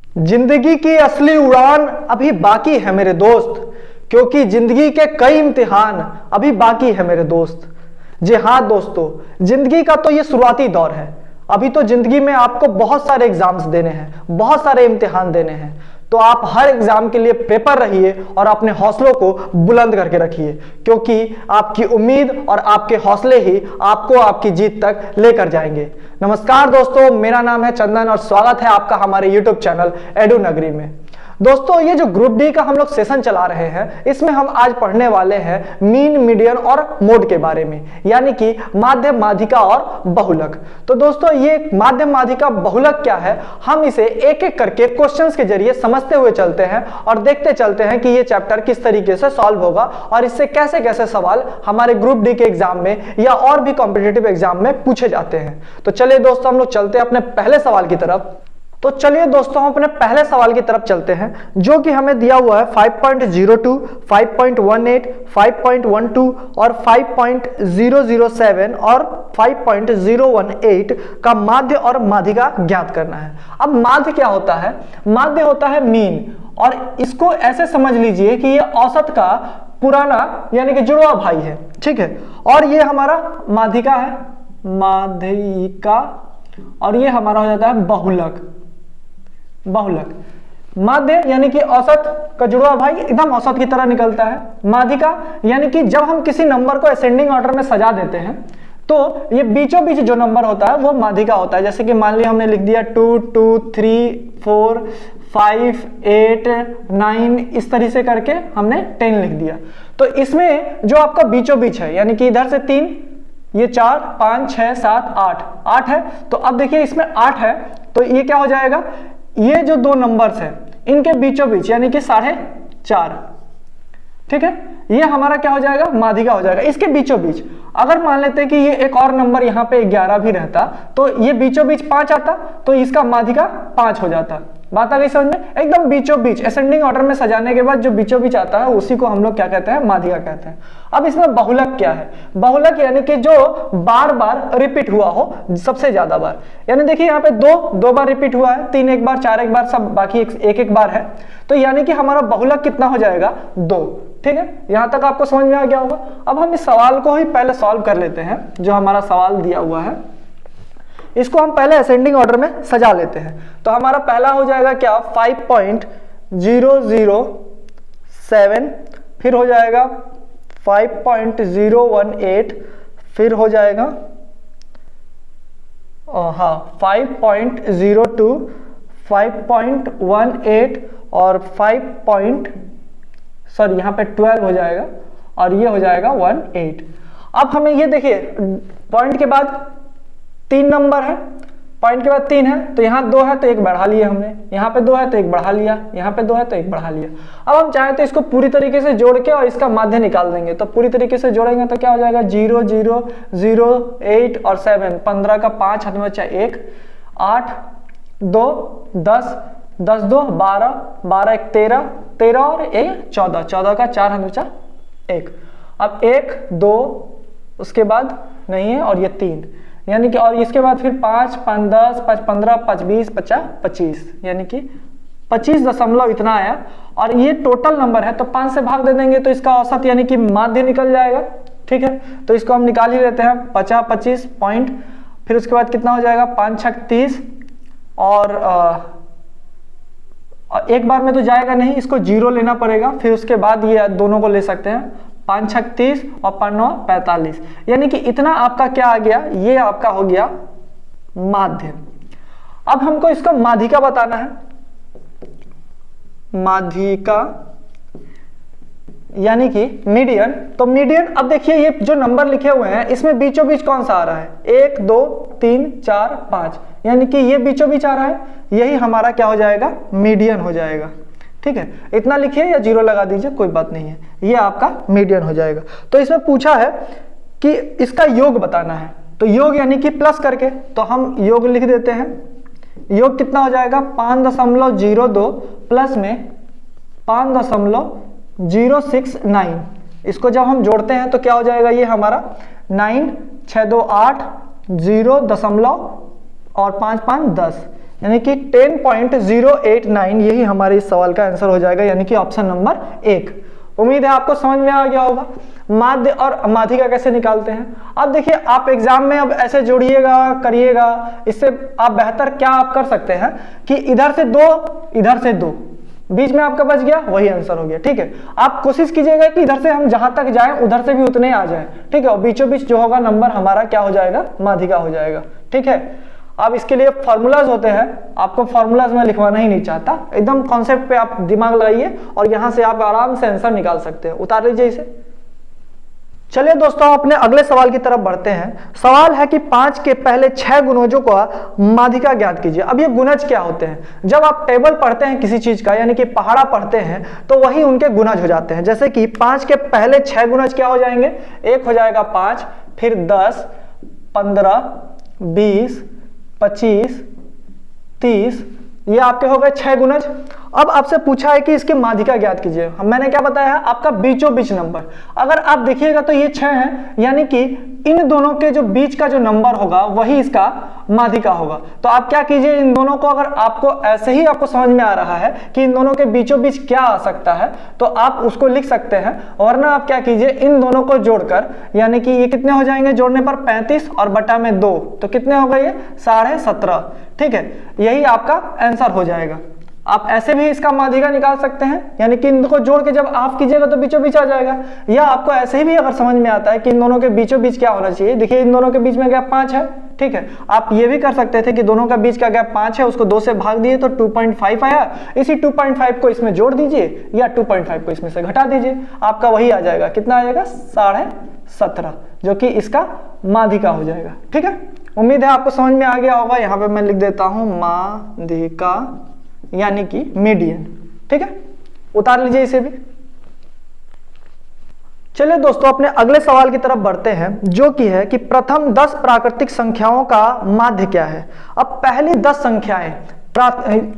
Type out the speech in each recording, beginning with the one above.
जिंदगी की असली उड़ान अभी बाकी है मेरे दोस्त, क्योंकि जिंदगी के कई इम्तिहान अभी बाकी है मेरे दोस्त। जी हाँ दोस्तों, जिंदगी का तो ये शुरुआती दौर है। अभी तो जिंदगी में आपको बहुत सारे एग्जाम्स देने हैं, बहुत सारे इम्तिहान देने हैं। तो आप हर एग्जाम के लिए प्रिपेयर रहिए और अपने हौसलों को बुलंद करके रखिए, क्योंकि आपकी उम्मीद और आपके हौसले ही आपको आपकी जीत तक लेकर जाएंगे। नमस्कार दोस्तों, मेरा नाम है चंदन और स्वागत है आपका हमारे YouTube चैनल एडू नगरी में। दोस्तों, ये जो ग्रुप डी का हम लोग सेशन चला रहे हैं, इसमें हम आज पढ़ने वाले हैं मीन, मीडियन और मोड के बारे में, यानी कि माध्य, माध्यिका और बहुलक। तो दोस्तों, ये माध्य, माध्यिका, बहुलक क्या है, हम इसे एक एक करके क्वेश्चंस के जरिए समझते हुए चलते हैं और देखते चलते हैं कि ये चैप्टर किस तरीके से सॉल्व होगा और इससे कैसे कैसे सवाल हमारे ग्रुप डी के एग्जाम में या और भी कॉम्पिटिटिव एग्जाम में पूछे जाते हैं। तो चलिए दोस्तों, हम लोग चलते हैं अपने पहले सवाल की तरफ। तो चलिए दोस्तों, हम अपने पहले सवाल की तरफ चलते हैं, जो कि हमें दिया हुआ है 5.02, 5.18, 5.12 और 5.007 और 5.018 का माध्य और माध्यिका ज्ञात करना है। अब माध्य क्या होता है? माध्य होता है मीन, और इसको ऐसे समझ लीजिए कि ये औसत का पुराना यानी कि जुड़वा भाई है, ठीक है। और ये हमारा माध्यिका है, माध्यिका, और ये हमारा हो जाता है बहुलक। बहुलक माध्य यानी कि औसत का जुड़वा भाई एकदम औसत की तरह निकलता है। माध्यिका यानी कि जब हम किसी नंबर को असेंडिंग ऑर्डर में सजा देते हैं तो ये बीचों बीच जो नंबर होता है वो माध्यिका होता है। जैसे कि मान लिया हमने लिख दिया 2, 2, 3, 4, 5, 8, 9, इस तरह से करके हमने 10 लिख दिया। तो इसमें जो आपका बीचों बीच है, यानी कि इधर से 3, ये 4, 5, 6, 7, 8 है। तो अब देखिए इसमें 8 है, तो ये क्या हो जाएगा, ये जो दो नंबर्स हैं इनके बीचों बीच यानी कि 4.5, ठीक है, ये हमारा क्या हो जाएगा, माध्यिका हो जाएगा। इसके बीचों बीच अगर मान लेते हैं कि ये एक और नंबर यहाँ पे 11 भी रहता तो ये बीचों बीच 5 आता, तो इसका माध्यिका 5 हो जाता। बात आ गई समझ में? एकदम बीचों बीच असेंडिंग ऑर्डर में सजाने के बाद जो बीचों बीच आता है उसी को हम लोग क्या कहते हैं, माध्यिका कहते हैं। अब इसमें बहुलक क्या है? बहुलक यानी कि जो बार बार रिपीट हुआ हो, सबसे ज्यादा बार। यानी देखिए यहाँ पे दो बार रिपीट हुआ है, 3 एक बार, 4 एक बार, सब बाकी एक एक बार है। तो यानी कि हमारा बहुलक कितना हो जाएगा, 2, ठीक है। यहां तक आपको समझ में आ गया होगा। अब हम इस सवाल को ही पहले सॉल्व कर लेते हैं। जो हमारा सवाल दिया हुआ है इसको हम पहले असेंडिंग ऑर्डर में सजा लेते हैं। तो हमारा पहला हो जाएगा क्या, 5.007, फिर हो जाएगा 5.018, फिर हो जाएगा 5.02, 5.18 और यहाँ पे 12 हो जाएगा और ये हो जाएगा 18। अब हमें ये देखिए, पॉइंट के बाद 3 नंबर है, पॉइंट के बाद 3 है, तो यहाँ 2 है तो 1 बढ़ा लिया हमने, यहाँ पे 2 है तो 1 बढ़ा लिया, यहाँ पे 2 है तो 1 बढ़ा लिया। अब हम चाहें तो इसको पूरी तरीके से जोड़ के और इसका माध्य निकाल देंगे। तो पूरी तरीके से जोड़ेंगे तो क्या हो जाएगा, 0, 0, 0, 8 और 7, 15 का 5 हाथ में बचा 1, 8, 2, 10, 10, 2, 12, 12, 1, 13, 13 और 1, 14, 14 का 4 हाथ में बचा 1। अब 1, 2, उसके बाद नहीं है और ये 3, यानी कि और इसके बाद फिर 5, 5, 10, 5, 15, 5, 20, 50, 25, यानी कि 25 दशमलव इतना आया। और ये टोटल नंबर है तो 5 से भाग दे देंगे तो इसका औसत यानी कि माध्य निकल जाएगा, ठीक है। तो इसको हम निकाल ही लेते हैं, 50, 25 पॉइंट, फिर उसके बाद कितना हो जाएगा, 5, 6, 30 और एक बार में तो जाएगा नहीं, इसको 0 लेना पड़ेगा। फिर उसके बाद ये दोनों को ले सकते हैं, 5, 6, 30 और 5, 9, 45, यानी कि इतना आपका क्या आ गया, ये आपका हो गया माध्य। अब हमको इसको माध्यिका बताना है। माध्यिका यानी कि मीडियन। तो मीडियन, अब देखिए ये जो नंबर लिखे हुए हैं इसमें बीचों बीच कौन सा आ रहा है, 1, 2, 3, 4, 5, यानी कि ये बीचों बीच आ रहा है, यही हमारा क्या हो जाएगा, मीडियन हो जाएगा, ठीक है। इतना लिखिए या 0 लगा दीजिए, कोई बात नहीं है, ये आपका मीडियन हो जाएगा। तो इसमें पूछा है कि इसका योग बताना है, तो योग यानी कि प्लस करके, तो हम योग लिख देते हैं। योग कितना हो जाएगा, 5.02 प्लस में 5.069। इसको जब हम जोड़ते हैं तो क्या हो जाएगा, ये हमारा 9, 6, 2, 8, 0 दशमलव और 5, 5, 10, यानी कि 10.089 यही हमारे इस सवाल का आंसर हो जाएगा, यानी कि ऑप्शन नंबर 1। उम्मीद है आपको समझ में आ गया होगा माध्य और माध्यिका कैसे निकालते हैं। अब देखिए आप एग्जाम में अब ऐसे जोड़िएगा करिएगा, इससे आप बेहतर क्या आप कर सकते हैं कि इधर से 2 इधर से 2, बीच में आपका बच गया, वही आंसर हो गया। ठीक है, आप कोशिश कीजिएगा कि इधर से हम जहां तक जाएं उधर से भी उतने आ जाएं। ठीक है, और बीचों बीच जो होगा नंबर हमारा क्या हो जाएगा, माध्यिका हो जाएगा। ठीक है, अब इसके लिए फॉर्मूलाज होते हैं, आपको फॉर्मूलाज में लिखवाना ही नहीं चाहता, एकदम कॉन्सेप्ट पे आप दिमाग लगाइए और यहां से आप आराम से आंसर निकाल सकते हैं। उतार लीजिए इसे। चलिए दोस्तों अपने अगले सवाल की तरफ बढ़ते हैं। सवाल है कि 5 के पहले 6 गुणजों का माध्यिका ज्ञात कीजिए। अब ये गुणज क्या होते हैं? जब आप टेबल पढ़ते हैं किसी चीज का, यानी कि पहाड़ा पढ़ते हैं, तो वही उनके गुणज हो जाते हैं। जैसे कि 5 के पहले 6 गुणज क्या हो जाएंगे? एक हो जाएगा 5, फिर 10, 15, 20, 25, 30, ये आपके हो गए 6 गुणज। अब आपसे पूछा है कि इसके माध्यिका ज्ञात कीजिए। मैंने क्या बताया है? आपका बीचों बीच नंबर। अगर आप देखिएगा तो ये 6 है, यानी कि इन दोनों के जो बीच का जो नंबर होगा वही इसका माध्यिका होगा। तो आप क्या कीजिए, इन दोनों को अगर आपको ऐसे ही आपको समझ में आ रहा है कि इन दोनों के बीचों बीच क्या आ सकता है, तो आप उसको लिख सकते हैं। वरना आप क्या कीजिए, इन दोनों को जोड़कर, यानी कि ये कितने हो जाएंगे जोड़ने पर 35 और बटा में 2, तो कितने हो गए? 17.5। ठीक है, यही आपका आंसर हो जाएगा। आप ऐसे भी इसका माध्यिका निकाल सकते हैं, यानी कि इनको जोड़ के जब आप कीजिएगा तो बीचों बीच आ जाएगा। या आपको ऐसे ही भी अगर समझ में आता है कि इन दोनों के बीचों बीच क्या होना चाहिए, देखिए इन दोनों के बीच में गैप 5 है। ठीक है, आप ये भी कर सकते थे कि दोनों का बीच का गैप 5 है, उसको 2 से भाग दिए तो 2.5 आया, इसी 2.5 को इसमें जोड़ दीजिए या 2.5 को इसमें से घटा दीजिए, आपका वही आ जाएगा। कितना आ जाएगा? 17.5, जो कि इसका माध्यिका हो जाएगा। ठीक है, उम्मीद है आपको समझ में आ गया होगा। यहाँ पे मैं लिख देता हूं माध्यिका, यानी कि मीडियन। ठीक है, उतार लीजिए इसे भी। चलिए दोस्तों अपने अगले सवाल की तरफ बढ़ते हैं, जो कि है कि प्रथम 10 प्राकृतिक संख्याओं का माध्य क्या है। अब पहली 10 संख्याएं,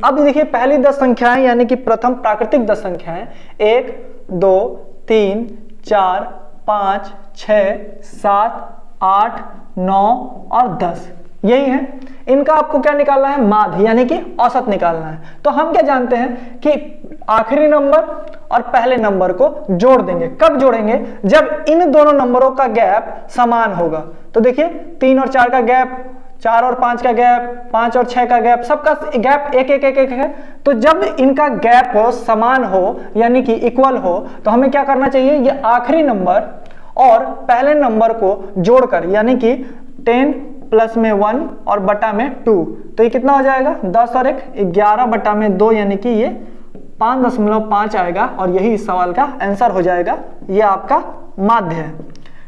अब देखिए पहली 10 संख्याएं यानी कि प्रथम प्राकृतिक 10 संख्याएं 1, 2, 3, 4, 5, 6, 7, 8, 9 और 10, यही है। इनका आपको क्या निकालना है? माध्य, यानी कि औसत निकालना है। तो हम क्या जानते हैं कि आखिरी नंबर और पहले नंबर को जोड़ देंगे। कब जोड़ेंगे? जब इन दोनों नंबरों का गैप समान होगा। तो देखिए 3 और 4 का गैप, 4 और 5 का गैप, 5 और 6 का गैप, सबका गैप 1 है। तो जब इनका गैप हो, समान हो, यानी कि इक्वल हो, तो हमें क्या करना चाहिए? ये आखिरी नंबर और पहले नंबर को जोड़कर, यानी कि 10 प्लस में 1 और बटा में 2, तो ये कितना हो जाएगा? 10 और 1 11 बटा में 2, यानी कि ये 5.5 आएगा और यही इस सवाल का आंसर हो जाएगा। ये आपका माध्य है।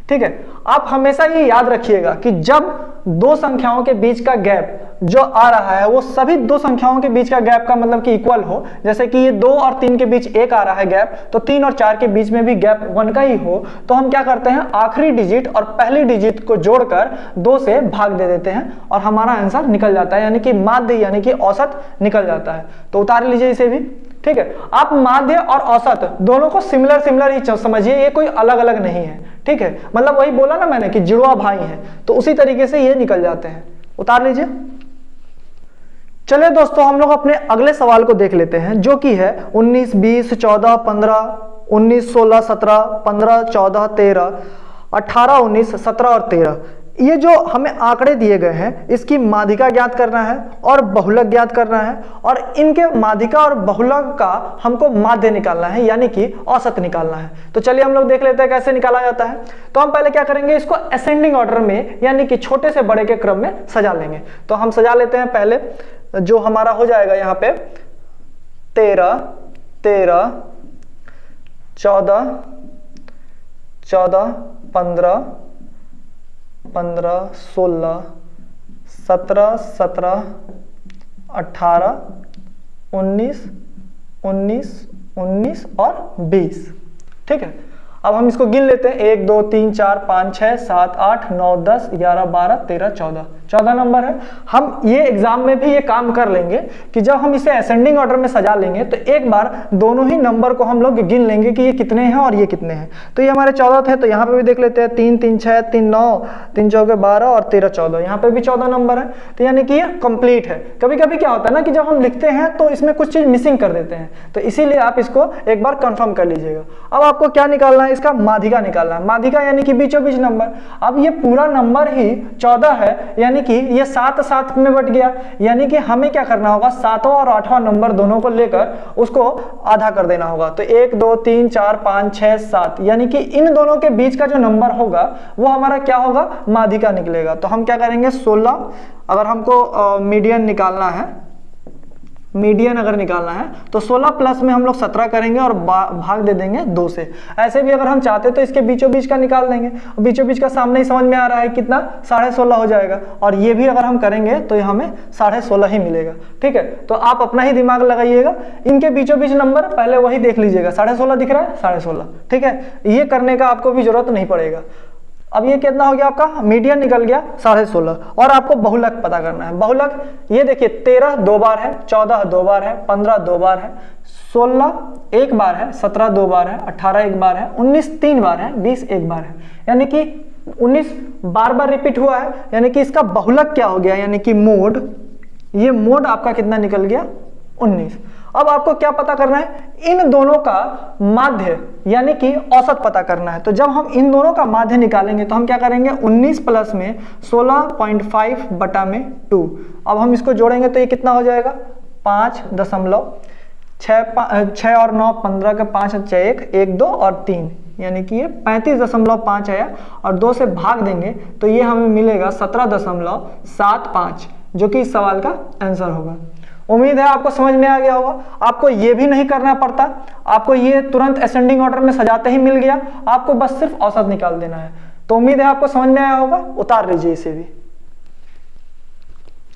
ठीक है, आप हमेशा ये याद रखिएगा कि जब दो संख्याओं के बीच का गैप जो आ रहा है वो सभी दो संख्याओं के बीच का गैप का मतलब कि इक्वल हो, जैसे कि ये 2 और 3 के बीच 1 आ रहा है गैप, तो 3 और 4 के बीच में भी गैप 1 का ही हो, तो हम क्या करते हैं? आखिरी डिजिट और पहली डिजिट को जोड़कर 2 से भाग दे देते हैं और हमारा आंसर निकल जाता है, यानी कि माध्य यानी कि औसत निकल जाता है। तो उतार लीजिए इसे भी। ठीक है, आप माध्य और औसत दोनों को सिमिलर ही समझिए, ये कोई अलग अलग नहीं है। ठीक है, मतलब वही बोला ना मैंने कि जुड़वा भाई हैं, तो उसी तरीके से ये निकल जाते हैं। उतार लीजिए। चलिए दोस्तों हम लोग अपने अगले सवाल को देख लेते हैं, जो कि है 19, 20, 14, 15, 19, 16, 17, 15, 14, 13, 18, 19, 17 और 13। ये जो हमें आंकड़े दिए गए हैं, इसकी माध्यिका ज्ञात करना है और बहुलक ज्ञात करना है, और इनके माध्यिका और बहुलक का हमको माध्य निकालना है, यानी कि औसत निकालना है। तो चलिए हम लोग देख लेते हैं कैसे निकाला जाता है। तो हम पहले क्या करेंगे, इसको असेंडिंग ऑर्डर में, यानी कि छोटे से बड़े के क्रम में सजा लेंगे। तो हम सजा लेते हैं पहले, जो हमारा हो जाएगा यहाँ पे 13, 13, 14, 14, 15, 15, 16, 17, 17, 18, 19, 19, 19 और 20। ठीक है, अब हम इसको गिन लेते हैं। 1, 2, 3, 4, 5, 6, 7, 8, 9, 10, 11, 12, 13, 14। 14 नंबर है। हम ये एग्जाम में भी ये काम कर लेंगे कि जब हम इसे असेंडिंग ऑर्डर में सजा लेंगे तो एक बार दोनों ही नंबर को हम लोग गिन लेंगे कि ये कितने हैं और ये कितने हैं। तो ये हमारे 14 थे, तो यहाँ पे भी देख लेते हैं 3 3 6 3 9 3 चौके 12 और 13 14, यहाँ पे भी 14 नंबर है। तो यानी कि ये कंप्लीट है। कभी कभी क्या होता है ना कि जब हम लिखते हैं तो इसमें कुछ चीज मिसिंग कर देते हैं, तो इसीलिए आप इसको एक बार कंफर्म कर लीजिएगा। अब आपको क्या निकालना है, इसका माध्यिका निकालना है। माध्यिका यानी कि बीचों बीच नंबर। अब ये पूरा नंबर ही 14 है, यानी कि ये 7 7 में बट गया, यानी कि हमें क्या करना होगा, 7वां और 8वां नंबर दोनों को लेकर उसको आधा कर देना होगा। तो 1 2 3 4 5 6 7, यानी कि इन दोनों के बीच का जो नंबर होगा वो हमारा क्या होगा, माध्यिका निकलेगा। तो हम क्या करेंगे, 16, अगर हमको मीडियन निकालना है, मीडियन अगर निकालना है तो 16 प्लस में हम लोग 17 करेंगे और भाग दे देंगे 2 से। ऐसे भी अगर हम चाहते तो इसके बीचों बीच का निकाल देंगे, बीचों बीच का सामने ही समझ में आ रहा है कितना, 16.5 हो जाएगा। और ये भी अगर हम करेंगे तो हमें 16.5 ही मिलेगा। ठीक है, तो आप अपना ही दिमाग लगाइएगा, इनके बीचों बीच नंबर पहले वही देख लीजिएगा। 16.5 दिख रहा है, 16.5। ठीक है, ये करने का आपको भी जरूरत नहीं पड़ेगा। अब ये कितना हो गया आपका, मीडियन निकल गया 16.5। और आपको बहुलक पता करना है। बहुलक ये देखिए, 13 2 बार है, 14 2 बार है, 15 2 बार है, 16 1 बार है, 17 2 बार है, 18 1 बार है, 19 3 बार है, 20 1 बार है, यानी कि 19 बार बार रिपीट हुआ है। यानी कि इसका बहुलक क्या हो गया, यानी कि मोड, ये मोड आपका कितना निकल गया, 19। अब आपको क्या पता करना है, इन दोनों का माध्य यानी कि औसत पता करना है। तो जब हम इन दोनों का माध्य निकालेंगे तो हम क्या करेंगे, 19 प्लस में 16.5 बटा में 2। अब हम इसको जोड़ेंगे तो ये कितना हो जाएगा, 5.6 और 9 15 के 5 अच्छा 1 1 2 और 3, यानी कि ये 35.5 आया। और 2 से भाग देंगे तो ये हमें मिलेगा 17.75, जो कि इस सवाल का आंसर होगा। उम्मीद है आपको समझ में आ गया होगा। आपको ये भी नहीं करना पड़ता, आपको ये तुरंत असेंडिंग ऑर्डर में सजाते ही मिल गया, आपको बस सिर्फ औसत निकाल देना है। तो उम्मीद है आपको समझ में आया होगा। उतार लीजिए इसे भी।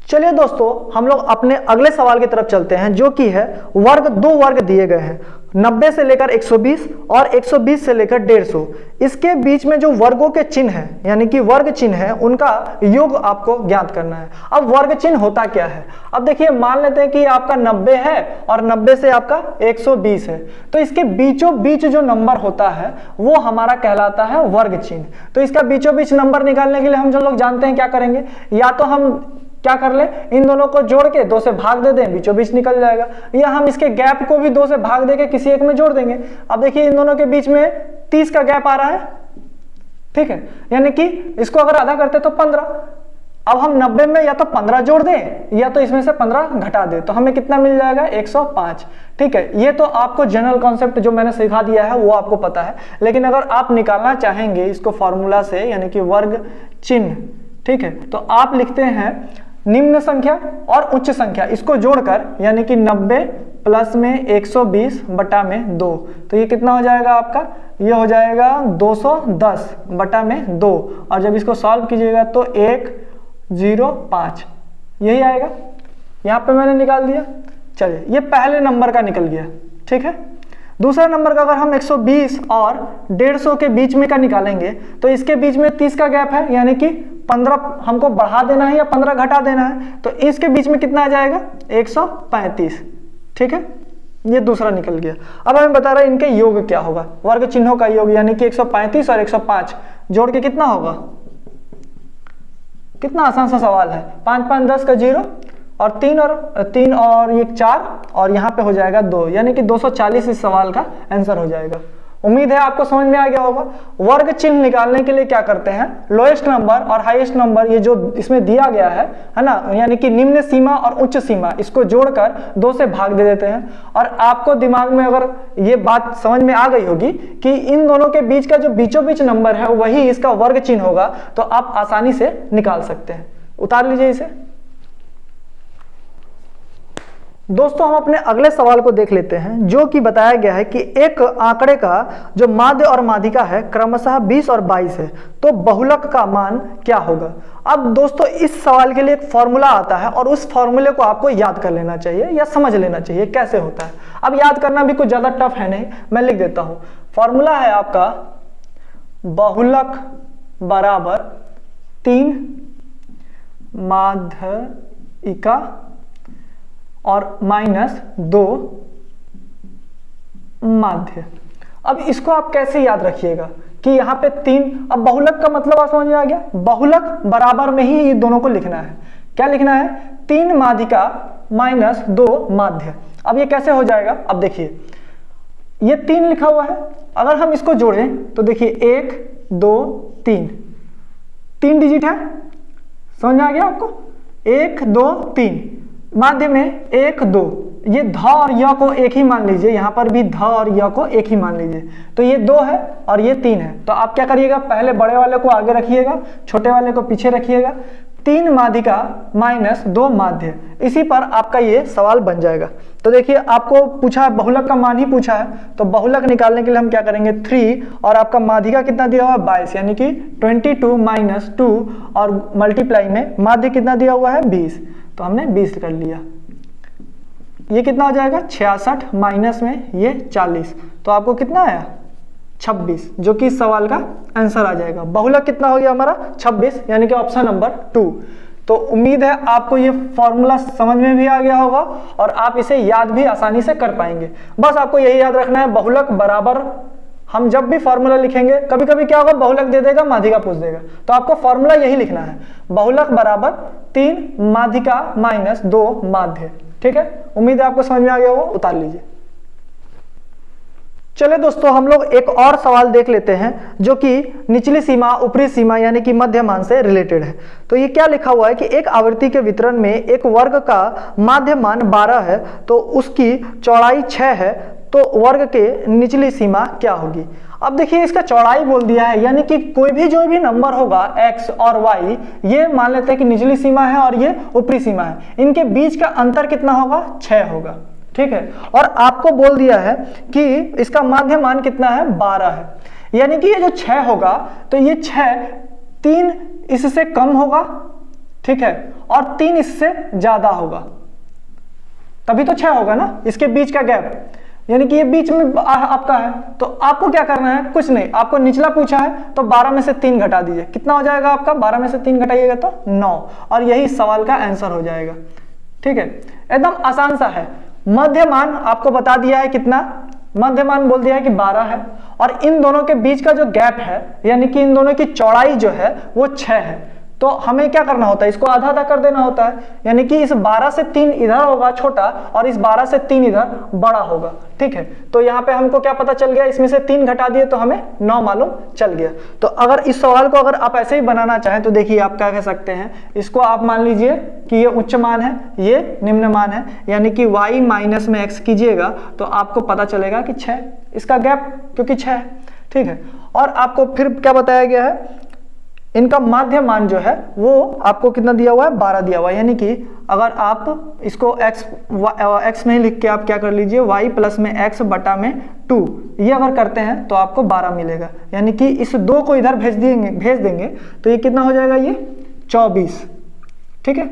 चलिए दोस्तों, हम लोग अपने अगले सवाल की तरफ चलते हैं, जो कि है वर्ग। 2 वर्ग दिए गए हैं, 90 से लेकर 120 और 120 से लेकर 150। इसके बीच में जो वर्गों के चिन्ह हैं, यानी कि वर्ग चिन्ह है, उनका योग आपको ज्ञात करना है। अब वर्ग चिन्ह होता क्या है, अब देखिए, मान लेते हैं कि आपका 90 है और 90 से आपका 120 है, तो इसके बीचों बीच जो नंबर होता है वो हमारा कहलाता है वर्ग चिन्ह। तो इसका बीचों बीच नंबर निकालने के लिए हम जो लोग जानते हैं क्या करेंगे, या तो हम क्या कर ले, इन दोनों को जोड़ के 2 से भाग दे दें, बीचों बीच निकल जाएगा, या हम इसके गैप को भी 2 से भाग देके किसी एक में जोड़ देंगे। अब देखिए, इन दोनों के बीच में 30 का गैप आ रहा है। ठीक है, यानी कि इसको अगर आधा करते तो 15। अब हम 90 में या तो 15 जोड़ दें या तो इसमें से 15 घटा दें, तो हमें कितना मिल जाएगा, 105। ठीक है, ये तो आपको जनरल कॉन्सेप्ट जो मैंने सिखा दिया है वो आपको पता है। लेकिन अगर आप निकालना चाहेंगे इसको फॉर्मूला से, यानी कि वर्ग चिन्ह, ठीक है, तो आप लिखते हैं निम्न संख्या और उच्च संख्या, इसको जोड़कर, यानी कि 90 प्लस में 120 बटा में 2, तो ये कितना हो जाएगा आपका, ये हो जाएगा 210 बटा में 2। और जब इसको सॉल्व कीजिएगा तो 105 यही आएगा। यहाँ पे मैंने निकाल दिया। चलिए, ये पहले नंबर का निकल गया। ठीक है, दूसरा नंबर का अगर हम 120 और 150 के बीच में का निकालेंगे तो इसके बीच में 30 का गैप है, यानी कि 15 हमको बढ़ा देना है या 15 घटा देना है, तो इसके बीच में कितना आ जाएगा, 135। ठीक है, ये दूसरा निकल गया। अब हमें बता रहा है इनके योग क्या होगा, वर्ग चिन्हों का योग, यानी कि 135 और 105 जोड़ के कितना होगा। कितना आसान सा सवाल है, 5 5 10 का 0 और 3 और ये 4 और यहाँ पे हो जाएगा 2, यानी कि 240 इस सवाल का आंसर हो जाएगा। उम्मीद है आपको समझ में आ गया होगा। वर्ग चिन्ह निकालने के लिए क्या करते हैं, लोएस्ट नंबर और हाईएस्ट नंबर, ये जो इसमें दिया गया है ना, यानी कि निम्न सीमा और उच्च सीमा, इसको जोड़कर 2 से भाग दे देते हैं। और आपको दिमाग में अगर ये बात समझ में आ गई होगी कि इन दोनों के बीच का जो बीचों बीच नंबर है वही इसका वर्ग चिन्ह होगा, तो आप आसानी से निकाल सकते हैं। उतार लीजिए इसे। दोस्तों, हम अपने अगले सवाल को देख लेते हैं, जो कि बताया गया है कि एक आंकड़े का जो माध्य और माध्यिका है क्रमशः 20 और 22 है, तो बहुलक का मान क्या होगा। अब दोस्तों, इस सवाल के लिए एक फॉर्मूला आता है और उस फॉर्मूले को आपको याद कर लेना चाहिए या समझ लेना चाहिए कैसे होता है। अब याद करना भी कुछ ज्यादा टफ है नहीं, मैं लिख देता हूं। फॉर्मूला है आपका बहुलक बराबर 3 माध्यिका और -2 माध्य। अब इसको आप कैसे याद रखिएगा कि यहाँ पे 3, अब बहुलक का मतलब आप समझ में आ गया, बहुलक बराबर में ही ये दोनों को लिखना है। क्या लिखना है? 3 माध्यिका -2 माध्य। अब ये कैसे हो जाएगा? अब देखिए ये 3 लिखा हुआ है, अगर हम इसको जोड़ें तो देखिए 1 2 3 डिजिट है, समझ में आ गया आपको? 1 2 3 माध्य में 1 2, ये ध और य को एक ही मान लीजिए, यहाँ पर भी ध और य को एक ही मान लीजिए, तो ये 2 है और ये 3 है। तो आप क्या करिएगा, पहले बड़े वाले को आगे रखिएगा, छोटे वाले को पीछे रखिएगा। 3 माध्यिका -2 माध्य, इसी पर आपका ये सवाल बन जाएगा। तो देखिए आपको पूछा है, बहुलक का मान ही पूछा है, तो बहुलक निकालने के लिए हम क्या करेंगे 3, और आपका माध्यिका कितना दिया हुआ है 22, यानी कि 22 - 2 और मल्टीप्लाई में माध्य कितना दिया हुआ है 20, तो हमने 20 कर लिया। ये कितना हो जाएगा 66 माइनस में ये 40, तो आपको कितना आया 26, जो कि इस सवाल का आंसर आ जाएगा। बहुलक कितना हो गया हमारा 26, यानी कि ऑप्शन नंबर 2। तो उम्मीद है आपको ये फॉर्मूला समझ में भी आ गया होगा और आप इसे याद भी आसानी से कर पाएंगे। बस आपको यही याद रखना है, बहुलक बराबर, हम जब भी फॉर्मूला लिखेंगे, कभी कभी क्या होगा बहुलक दे देगा माध्यिका पूछ देगा, तो आपको फॉर्मूला यही लिखना है, बहुलक बराबर 3 माध्यिका -2 माध्य। ठीक है, उम्मीद है आपको समझ में आ गया होगा, उतार लीजिए। चलिए दोस्तों, हम लोग एक और सवाल देख लेते हैं जो कि निचली सीमा ऊपरी सीमा यानी कि मध्यमान से रिलेटेड है। तो ये क्या लिखा हुआ है कि एक आवृत्ति के वितरण में एक वर्ग का माध्यमान 12 है तो उसकी चौड़ाई 6 है, तो वर्ग के निचली सीमा क्या होगी? अब देखिए इसका चौड़ाई बोल दिया है, यानी कि कोई भी जो भी नंबर होगा x और y, ये मान लेते हैं कि निचली सीमा है और ये ऊपरी सीमा है, इनके बीच का अंतर कितना होगा 6 होगा। ठीक है, और आपको बोल दिया है कि इसका माध्यमान कितना है 12 है, यानी कि ये जो 6 होगा तो ये 6 3 इससे कम होगा, ठीक है, और 3 इससे ज्यादा होगा, तभी तो 6 होगा ना, इसके बीच का गैप, यानी कि ये बीच में आपका है। तो आपको क्या करना है, कुछ नहीं, आपको निचला पूछा है तो 12 में से 3 घटा दीजिए, कितना हो जाएगा आपका, 12 में से 3 घटाइएगा तो 9, और यही इस सवाल का आंसर हो जाएगा। ठीक है, एकदम आसान सा है। मध्यमान आपको बता दिया है कितना, मध्यमान बोल दिया है कि 12 है, और इन दोनों के बीच का जो गैप है यानी कि इन दोनों की चौड़ाई जो है वो 6 है, तो हमें क्या करना होता है, इसको आधा आधा कर देना होता है, यानी कि इस 12 से 3 इधर होगा छोटा और इस 12 से 3 इधर बड़ा होगा। ठीक है, तो यहाँ पे हमको क्या पता चल गया, इसमें से 3 घटा दिए तो हमें 9 मालूम चल गया। तो अगर इस सवाल को अगर आप ऐसे ही बनाना चाहें तो देखिए आप क्या कह सकते हैं, इसको आप मान लीजिए कि ये उच्च मान है, ये निम्न मान है, यानी कि y माइनस में x कीजिएगा तो आपको पता चलेगा कि 6, इसका गैप क्योंकि 6 है। ठीक है, और आपको फिर क्या बताया गया है, इनका माध्य मान जो है वो आपको कितना दिया हुआ है 12 दिया हुआ है, यानी कि अगर आप इसको x नहीं लिख के आप क्या कर लीजिए y प्लस में x बटा में 2, ये अगर करते हैं तो आपको 12 मिलेगा, यानी कि इस 2 को इधर भेज देंगे तो ये कितना हो जाएगा, ये 24। ठीक है,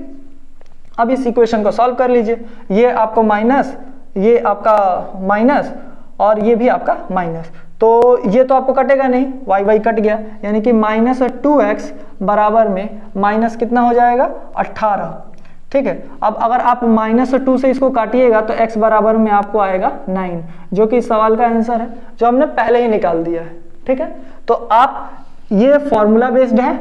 अब इस इक्वेशन को सॉल्व कर लीजिए, ये आपको माइनस, ये आपका माइनस और ये भी आपका माइनस, तो ये तो आपको कटेगा नहीं, y कट गया, यानी कि -2x बराबर में माइनस कितना हो जाएगा 18। ठीक है, अब अगर आप -2 से इसको काटिएगा तो x बराबर में आपको आएगा 9, जो कि इस सवाल का आंसर है, जो हमने पहले ही निकाल दिया है। ठीक है, तो आप ये फॉर्मूला बेस्ड है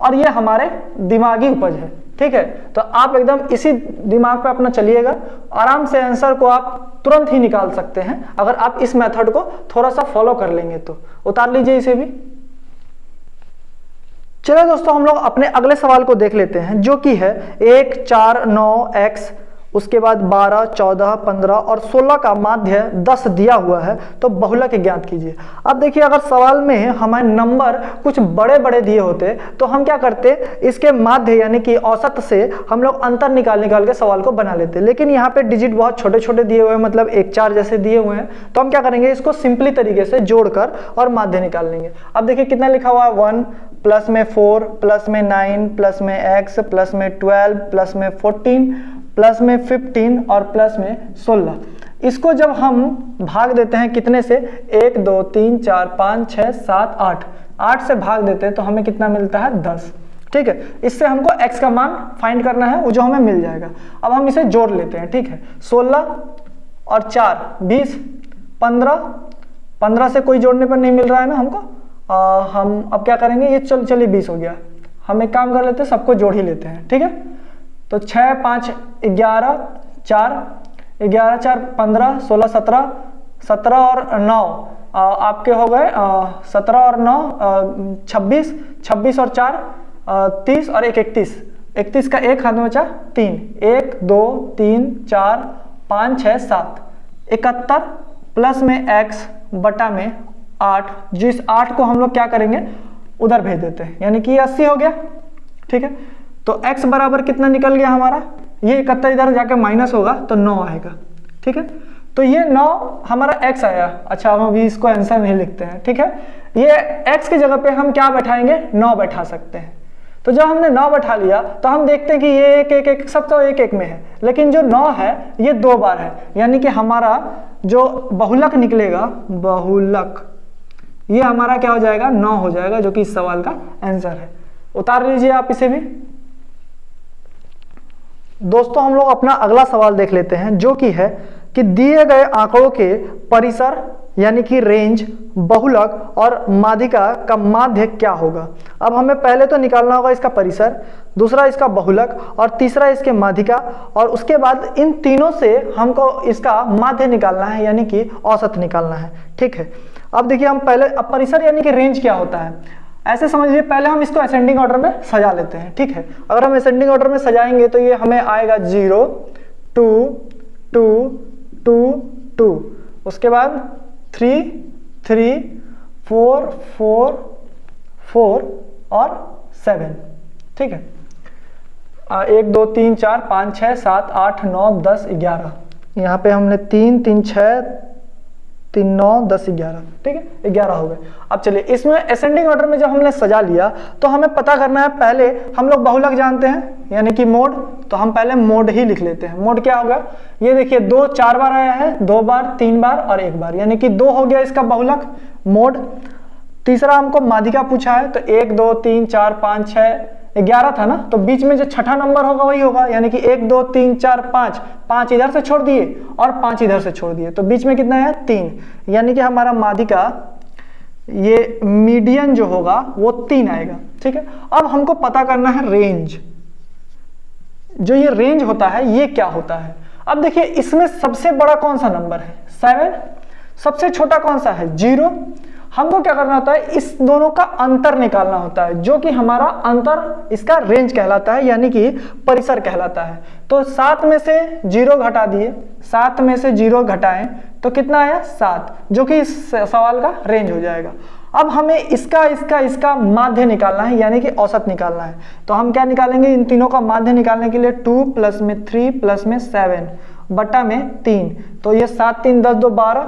और ये हमारे दिमागी उपज है। ठीक है, तो आप एकदम इसी दिमाग पे अपना चलिएगा, आराम से आंसर को आप तुरंत ही निकाल सकते हैं अगर आप इस मेथड को थोड़ा सा फॉलो कर लेंगे तो। उतार लीजिए इसे भी। चलिए दोस्तों, हम लोग अपने अगले सवाल को देख लेते हैं, जो कि है 1 4 9 x, उसके बाद 12 14 15 और 16 का माध्य 10 दिया हुआ है, तो बहुलक ज्ञात कीजिए। अब देखिए अगर सवाल में हमारे नंबर कुछ बड़े बड़े दिए होते तो हम क्या करते, इसके माध्य यानी कि औसत से हम लोग अंतर निकाल के सवाल को बना लेते, लेकिन यहाँ पे डिजिट बहुत छोटे छोटे दिए हुए हैं, मतलब 1 4 जैसे दिए हुए हैं, तो हम क्या करेंगे, इसको सिंपली तरीके से जोड़कर और माध्य निकाल लेंगे। अब देखिए कितना लिखा हुआ है, 1 प्लस में 4 प्लस में 9 प्लस में x प्लस में 12 प्लस में 14 प्लस में 15 और प्लस में 16। इसको जब हम भाग देते हैं कितने से, 1 2 3 4 5 6 7 8 से भाग देते हैं तो हमें कितना मिलता है 10। ठीक है। इससे हमको x का मान फाइंड करना है, वो जो हमें मिल जाएगा। अब हम इसे जोड़ लेते हैं, ठीक है। 16 और 4 20, 15 से कोई जोड़ने पर नहीं मिल रहा है ना हमको। हम अब क्या करेंगे, ये चलिए 20 हो गया। हम एक काम कर लेते हैं, सबको जोड़ ही लेते हैं, ठीक है। तो 6 5 11 4 11 4 15 16 17 और 9 आपके हो गए 17 और 9 26 और 4 30 और 1 31 का एक हाथ में बचा 3 1 2 3 4 5 6 7 71 प्लस में x बटा में 8, जिस 8 को हम लोग क्या करेंगे उधर भेज देते हैं, यानी कि 80 हो गया, ठीक है। तो x बराबर कितना निकल गया हमारा, ये 71 इधर जाके माइनस होगा तो 9 आएगा, ठीक है। तो ये 9 हमारा x आया। अच्छा, हम अभी इसको आंसर नहीं लिखते हैं, ठीक है। ये x की जगह पे हम क्या बैठाएंगे, 9 बैठा सकते हैं। तो जब हमने 9 बैठा लिया तो हम देखते हैं कि ये एक सब तो एक में है, लेकिन जो 9 है ये 2 बार है, यानी कि हमारा जो बहुलक निकलेगा, बहुलक ये हमारा क्या हो जाएगा, 9 हो जाएगा, जो कि इस सवाल का आंसर है। उतार लीजिए आप इसे भी। दोस्तों हम लोग अपना अगला सवाल देख लेते हैं, जो कि है कि दिए गए आंकड़ों के परिसर यानी कि रेंज, बहुलक और माध्यिका का माध्य क्या होगा। अब हमें पहले तो निकालना होगा इसका परिसर, दूसरा इसका बहुलक और तीसरा इसके माध्यिका, और उसके बाद इन तीनों से हमको इसका माध्य निकालना है, यानी कि औसत निकालना है, ठीक है। अब देखिए हम पहले, अब परिसर यानी कि रेंज क्या होता है, ऐसे समझ लीजिए। पहले हम इसको असेंडिंग ऑर्डर में सजा लेते हैं, ठीक है। अगर हम असेंडिंग ऑर्डर में सजाएंगे तो ये हमें आएगा 0 2 2 2 2, उसके बाद 3 3 4 4 4 और 7, ठीक है। 1 2 3 4 5 6 7 8 9 10 11, यहाँ पे हमने 3 3 6 3 9 10 11, ठीक है, 11 हो गए। अब चलिए इसमें असेंडिंग ऑर्डर में जब हमने सजा लिया तो हमें पता करना है, पहले हम लोग बहुलक जानते हैं यानी कि मोड, तो हम पहले मोड ही लिख लेते हैं। मोड क्या होगा, ये देखिए 2 4 बार आया है, 2 बार 3 बार और 1 बार, यानी कि 2 हो गया इसका बहुलक मोड। तीसरा हमको माध्यिका पूछा है, तो 1 2 3 4 5 6 11 था ना, तो बीच में जो छठा नंबर होगा वही होगा, यानी कि 1 2 3 4 5, 5 इधर से छोड़ दिए और 5 इधर से छोड़ दिए, तो बीच में कितना है 3, यानी कि हमारा माध्यिका ये मीडियन जो होगा वो 3 आएगा, ठीक है। अब हमको पता करना है रेंज, जो ये रेंज होता है ये क्या होता है। अब देखिए इसमें सबसे बड़ा कौन सा नंबर है 7, सबसे छोटा कौन सा है 0। हमको क्या करना होता है, इस दोनों का अंतर निकालना होता है, जो कि हमारा अंतर इसका रेंज कहलाता है, यानी कि परिसर कहलाता है। तो 7 में से 0 घटा दिए, 7 में से 0 घटाएं तो कितना आया 7, जो कि इस सवाल का रेंज हो जाएगा। अब हमें इसका माध्य निकालना है, यानी कि औसत निकालना है। तो हम क्या निकालेंगे, इन तीनों का माध्य निकालने के लिए 2 प्लस में 3 प्लस में 7 बटा में 3, तो ये 7 3 10 2 12,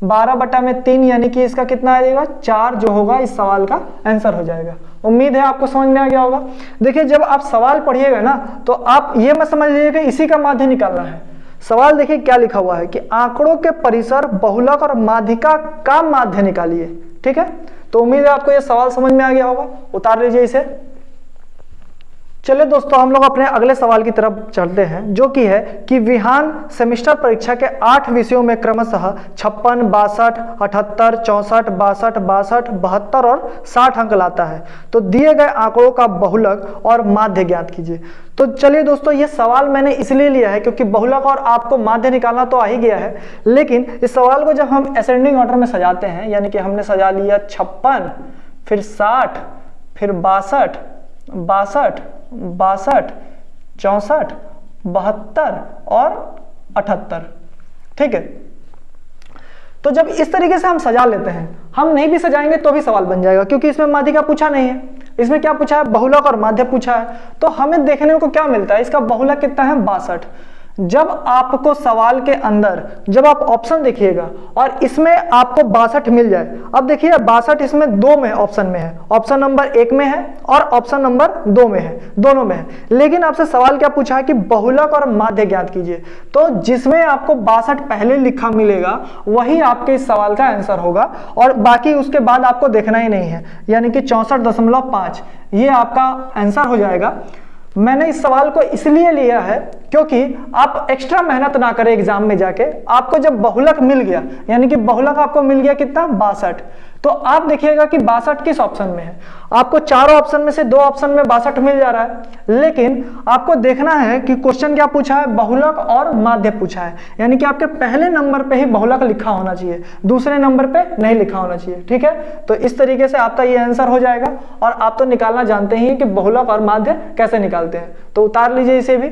12 बटा में 3, यानी कि इसका कितना आएगा 4, जो होगा इस सवाल का आंसर हो जाएगा। उम्मीद है आपको समझ में आ गया होगा। देखिए जब आप सवाल पढ़िएगा ना तो आप ये मत समझ लीजिए कि इसी का माध्य निकालना है। सवाल देखिए क्या लिखा हुआ है कि आंकड़ों के परिसर, बहुलक और माध्यिका का माध्य निकालिए, ठीक है। तो उम्मीद है आपको ये सवाल समझ में आ गया होगा। उतार लीजिए इसे। चलिए दोस्तों हम लोग अपने अगले सवाल की तरफ चलते हैं, जो कि है कि विहान सेमेस्टर परीक्षा के 8 विषयों में क्रमशः 56 62 78 64 62 62 72 और 60 अंक लाता है। तो दिए गए आंकड़ों का बहुलक और माध्य ज्ञात कीजिए। तो चलिए दोस्तों ये सवाल मैंने इसलिए लिया है क्योंकि बहुलक और आपको माध्य निकालना तो आ ही गया है, लेकिन इस सवाल को जब हम असेंडिंग ऑर्डर में सजाते हैं, यानी कि हमने सजा लिया 56 फिर 60 फिर 62 62 62 64 72 और 78, ठीक है। तो जब इस तरीके से हम सजा लेते हैं, हम नहीं भी सजाएंगे तो भी सवाल बन जाएगा, क्योंकि इसमें माध्यिका पूछा नहीं है, इसमें क्या पूछा है बहुलक और माध्य पूछा है। तो हमें देखने को क्या मिलता है, इसका बहुलक कितना है 62, जब आपको सवाल के अंदर जब आप ऑप्शन देखिएगा और इसमें आपको 62 मिल जाए, अब देखिए 62 इसमें दो में ऑप्शन में है, ऑप्शन नंबर 1 में है और ऑप्शन नंबर 2 में है, दोनों में है। लेकिन आपसे सवाल क्या पूछा है कि बहुलक और माध्य ज्ञात कीजिए, तो जिसमें आपको 62 पहले लिखा मिलेगा वही आपके इस सवाल का आंसर होगा और बाकी उसके बाद आपको देखना ही नहीं है, यानी कि 64.5 ये आपका आंसर हो जाएगा। मैंने इस सवाल को इसलिए लिया है क्योंकि आप एक्स्ट्रा मेहनत ना करें एग्जाम में जाके, आपको जब बहुलक मिल गया, यानी कि बहुलक आपको मिल गया कितना 62, तो आप देखिएगा कि 62 किस ऑप्शन में है। आपको चारों ऑप्शन में से 2 ऑप्शन में 62 मिल जा रहा है, लेकिन आपको देखना है कि क्वेश्चन क्या पूछा है, बहुलक और माध्य पूछा है, यानी कि आपके पहले नंबर पे ही बहुलक लिखा होना चाहिए, दूसरे नंबर पे नहीं लिखा होना चाहिए। ठीक है, तो इस तरीके से आपका ये आंसर हो जाएगा। और आप तो निकालना जानते ही हैं कि बहुलक और माध्य कैसे निकालते हैं, तो उतार लीजिए इसे भी।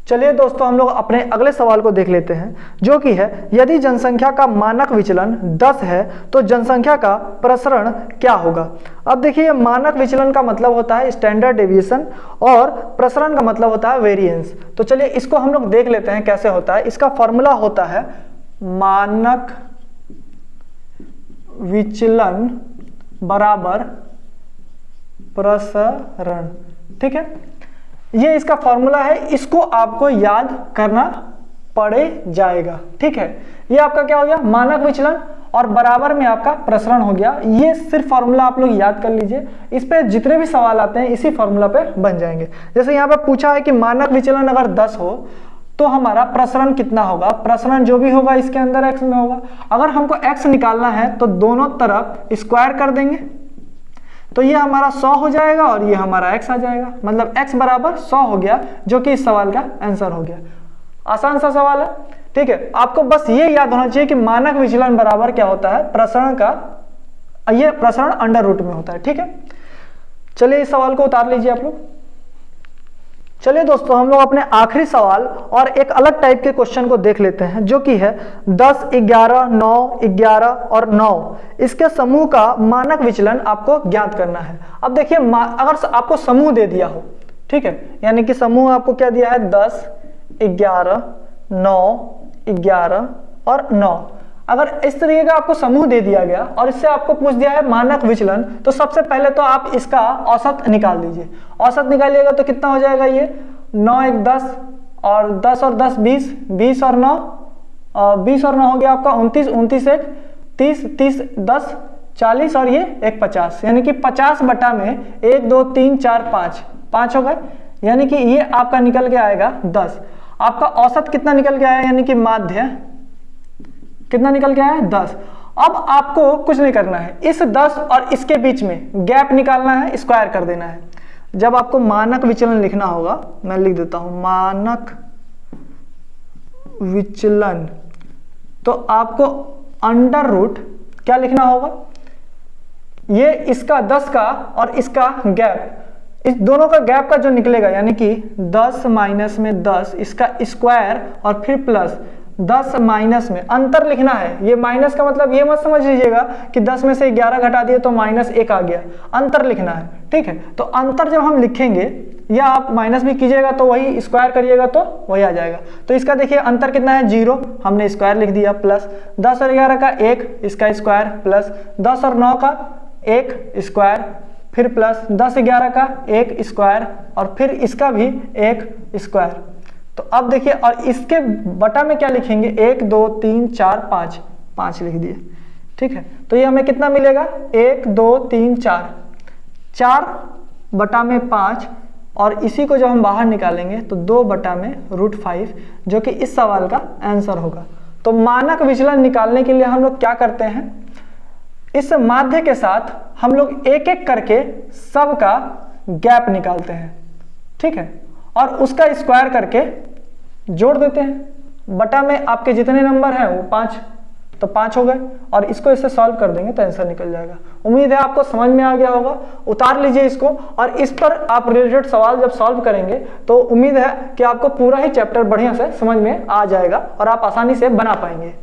चलिए दोस्तों, हम लोग अपने अगले सवाल को देख लेते हैं, जो कि है यदि जनसंख्या का मानक विचलन 10 है तो जनसंख्या का प्रसरण क्या होगा। अब देखिए, मानक विचलन का मतलब होता है स्टैंडर्ड डेविएशन और प्रसरण का मतलब होता है वेरिएंस। तो चलिए इसको हम लोग देख लेते हैं कैसे होता है। इसका फॉर्मूला होता है मानक विचलन बराबर प्रसरण। ठीक है, ये इसका फॉर्मूला है, इसको आपको याद करना पड़े जाएगा। ठीक है, ये आपका क्या हो गया, मानक विचलन और बराबर में आपका प्रसरण हो गया। ये सिर्फ फॉर्मूला आप लोग याद कर लीजिए, इस पे जितने भी सवाल आते हैं इसी फॉर्मूला पे बन जाएंगे। जैसे यहाँ पे पूछा है कि मानक विचलन अगर 10 हो तो हमारा प्रसरण कितना होगा, प्रसरण जो भी होगा इसके अंदर x में होगा। अगर हमको x निकालना है तो दोनों तरफ स्क्वायर कर देंगे, तो ये हमारा 100 हो जाएगा और ये हमारा x आ जाएगा, मतलब x बराबर 100 हो गया, जो कि इस सवाल का आंसर हो गया। आसान सा सवाल है। ठीक है, आपको बस ये याद होना चाहिए कि मानक विचलन बराबर क्या होता है, प्रसरण का, ये प्रसरण अंडर रूट में होता है। ठीक है, चलिए इस सवाल को उतार लीजिए आप लोग। चलिए दोस्तों, हम लोग अपने आखिरी सवाल और एक अलग टाइप के क्वेश्चन को देख लेते हैं, जो कि है 10, 11, 9, 11 और 9 इसके समूह का मानक विचलन आपको ज्ञात करना है। अब देखिए, अगर आपको समूह दे दिया हो, ठीक है, यानी कि समूह आपको क्या दिया है, 10, 11, 9, 11 और 9, अगर इस तरीके का आपको समूह दे दिया गया और इससे आपको पूछ दिया है मानक विचलन, तो सबसे पहले तो आप इसका औसत निकाल दीजिए। औसत निकालिएगा तो कितना हो जाएगा, ये 9 1 10 और 10 और 10 20, 20 और 9 20 और 9 हो गया आपका 29, 29 1 30, 30 10 40 और ये 1 50, यानी कि 50 बटा में 1 2 3 4 5 हो गए, यानी कि ये आपका निकल के आएगा 10। आपका औसत कितना निकल के आया, यानी कि माध्य कितना निकल के आया, 10। अब आपको कुछ नहीं करना है, इस 10 और इसके बीच में गैप निकालना है, स्क्वायर कर देना है। जब आपको मानक विचलन लिखना होगा, मैं लिख देता हूं मानक विचलन, तो आपको अंडर रूट क्या लिखना होगा, ये इसका 10 का और इसका गैप, इस दोनों का गैप का जो निकलेगा, यानी कि 10 माइनस में 10 इसका स्क्वायर और फिर प्लस 10 माइनस में अंतर लिखना है। ये माइनस का मतलब ये मत समझ लीजिएगा कि 10 में से 11 घटा दिए तो -1 आ गया, अंतर लिखना है। ठीक है, तो अंतर जब हम लिखेंगे, या आप माइनस भी कीजिएगा तो वही, स्क्वायर करिएगा तो वही आ जाएगा। तो इसका देखिए अंतर कितना है, 0, हमने स्क्वायर लिख दिया, प्लस 10 और 11 का 1 इसका स्क्वायर, प्लस 10 और 9 का 1 स्क्वायर, फिर प्लस 10 11 का 1 स्क्वायर और फिर इसका भी 1 स्क्वायर। तो अब देखिए, और इसके बटा में क्या लिखेंगे, 1 2 3 4 5 लिख दिए। ठीक है, तो ये हमें कितना मिलेगा, 1 2 3 4 बटा में 5, और इसी को जब हम बाहर निकालेंगे तो 2 बटा में √5, जो कि इस सवाल का आंसर होगा। तो मानक विचलन निकालने के लिए हम लोग क्या करते हैं, इस माध्य के साथ हम लोग एक एक करके सबका गैप निकालते हैं। ठीक है, और उसका स्क्वायर करके जोड़ देते हैं। बटा में आपके जितने नंबर हैं वो 5, तो 5 हो गए, और इसको इससे सॉल्व कर देंगे तो आंसर निकल जाएगा। उम्मीद है आपको समझ में आ गया होगा। उतार लीजिए इसको, और इस पर आप रिलेटेड सवाल जब सॉल्व करेंगे तो उम्मीद है कि आपको पूरा ही चैप्टर बढ़िया से समझ में आ जाएगा और आप आसानी से बना पाएंगे।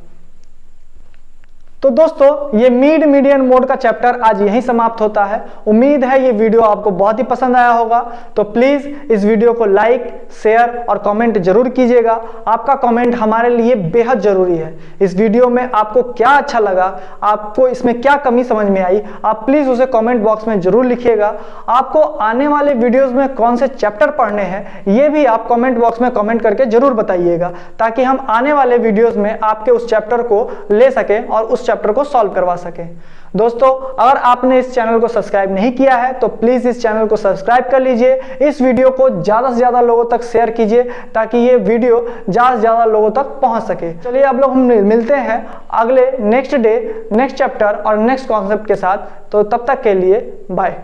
तो दोस्तों ये मिड मीडियन मोड का चैप्टर आज यहीं समाप्त होता है। उम्मीद है ये वीडियो आपको बहुत ही पसंद आया होगा। तो प्लीज इस वीडियो को लाइक, शेयर और कमेंट जरूर कीजिएगा। आपका कमेंट हमारे लिए बेहद जरूरी है। इस वीडियो में आपको क्या अच्छा लगा, आपको इसमें क्या कमी समझ में आई, आप प्लीज उसे कमेंट बॉक्स में जरूर लिखिएगा। आपको आने वाले वीडियोस में कौन से चैप्टर पढ़ने हैं ये भी आप कमेंट बॉक्स में कमेंट करके जरूर बताइएगा, ताकि हम आने वाले वीडियोस में आपके उस चैप्टर को ले सकें और उस चैप्टर को सॉल्व करवा सकें। दोस्तों अगर आपने इस चैनल को सब्सक्राइब नहीं किया है तो प्लीज इस चैनल को सब्सक्राइब कर लीजिए। इस वीडियो को ज्यादा से ज्यादा लोगों तक शेयर कीजिए ताकि ये वीडियो ज्यादा से ज्यादा लोगों तक पहुंच सके। चलिए अब लोग हम मिलते हैं अगले नेक्स्ट डे, नेक्स्ट चैप्टर और नेक्स्ट कॉन्सेप्ट के साथ। तो तब तक के लिए बाय।